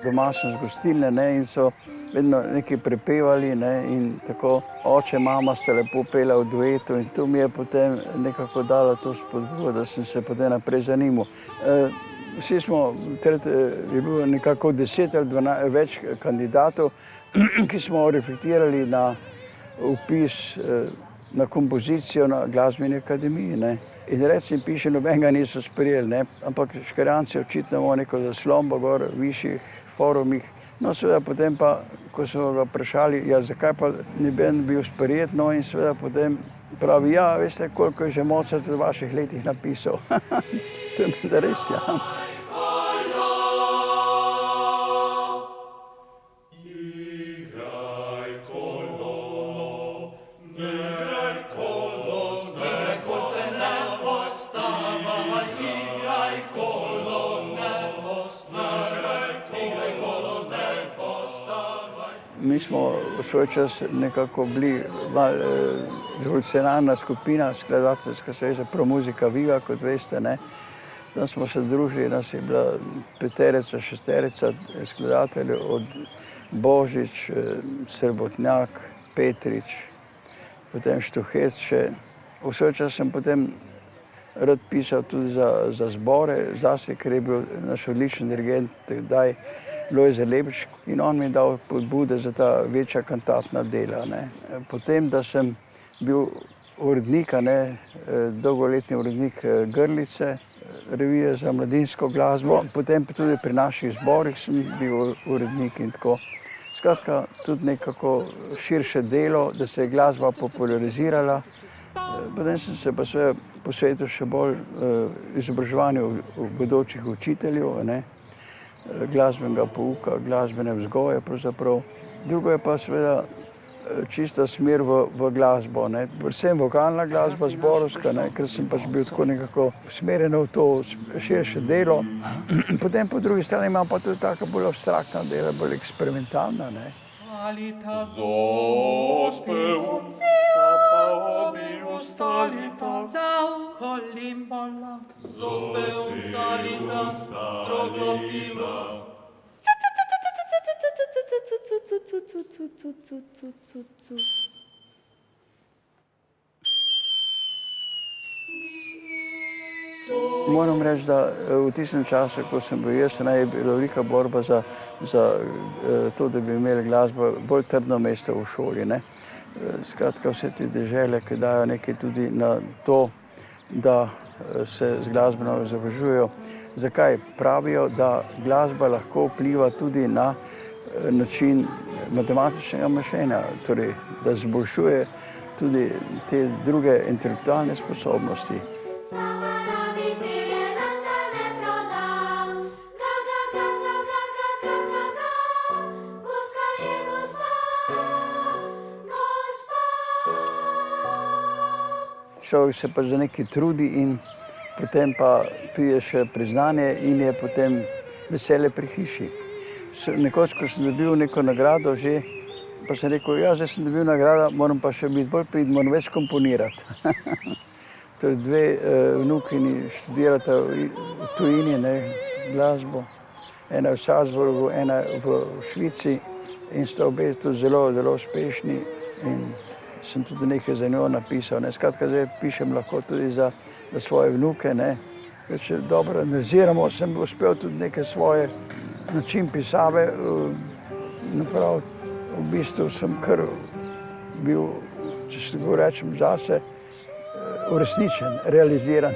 Doma sem z gostilne, ne, in so vedno nekaj prepevali, ne, in tako oče, mama sta lepo pela v duetu in to mi je potem nekako dalo to spodbudo, da sem se potem naprej zanimal. Vsi smo, takrat je bilo nekako 10 ali več kandidatov, ki smo reflektirali na vpis na kompozicijo na glasbeni akademiji, ne. In recimo piše, nobenega niso sprejeli, ne, ampak Škrjanci očitno imamo neko zaslombo gor v višjih forumih. No, seveda potem pa, ko smo ga vprašali, ja, zakaj pa ni bil sprejet, no, in seveda potem pravi, ja, veste, koliko je že Mozart v vaših letih napisal. To je menda res, ja. Mi smo v svoj čas nekako bili revolucionarna skupina, skladateljska zveza Promuzika Viva, kot veste, ne. Tam smo se družili, nas je bila peterica, šesterica skladateljev, od Božič, Srebotnjak, Petrič, potem Štuhec še. V svoj čas sem potem rad pisal tudi za zbore, zase, ker je bil naš odličen dirigent tedaj Lojze Lebič in on mi je dal pobude za ta večja kantatna dela, ne. Potem, da sem bil urednik, dolgoletni urednik Grlice, revije za mladinsko glasbo, potem tudi pri naših zborih sem bil urednik in tako. Skratka, tudi nekako širše delo, da se je glasba popularizirala. Potem sem se pa seveda posvetil še bolj izobraževanju bodočih učiteljev, ne, glasbenega pouka, glasbene vzgoje pravzaprav. Drugo je pa seveda čista smer v glasbo, ne, predvsem vokalna glasba, zborovska, ne, ker sem pač bil tako nekako usmerjen v to širše delo. Potem po drugi strani imam pa tudi taka bolj abstraktna dela, bolj eksperimentalna, ne. Moram reči, da v tistem času, ko sem bil jaz, je bila velika borba za to, da bi imeli glasbo bolj trdno mesto v šoli, ne. Skratka, vse te dežele, ki dajo nekaj tudi na to, da se z glasbeno izobražujejo. Zakaj? Pravijo, da glasba lahko vpliva tudi na način matematičnega mišljenja, torej, da izboljšuje tudi te druge intelektualne sposobnosti. Človek se pa za nekaj trudi in potem pa pride še priznanje in je potem veselje pri hiši. Nekoč, ko sem dobil neko nagrado že, pa sem rekel, ja, zdaj sem dobil nagrado, moram pa še biti bolj priden, moram več komponirati. Torej, dve vnukini študirata v tujini, ne, glasbo. Ena v Salzburgu, ena v Švici in sta obe tudi zelo, zelo uspešni in sem tudi nekaj za njo napisal, ne. Skratka, zdaj pišem lahko tudi za svoje vnuke, ne. Če dobro analiziramo, sem uspel tudi neke svoje način pisave napraviti. V bistvu sem kar bil, če se tako rečem, zase uresničen, realiziran.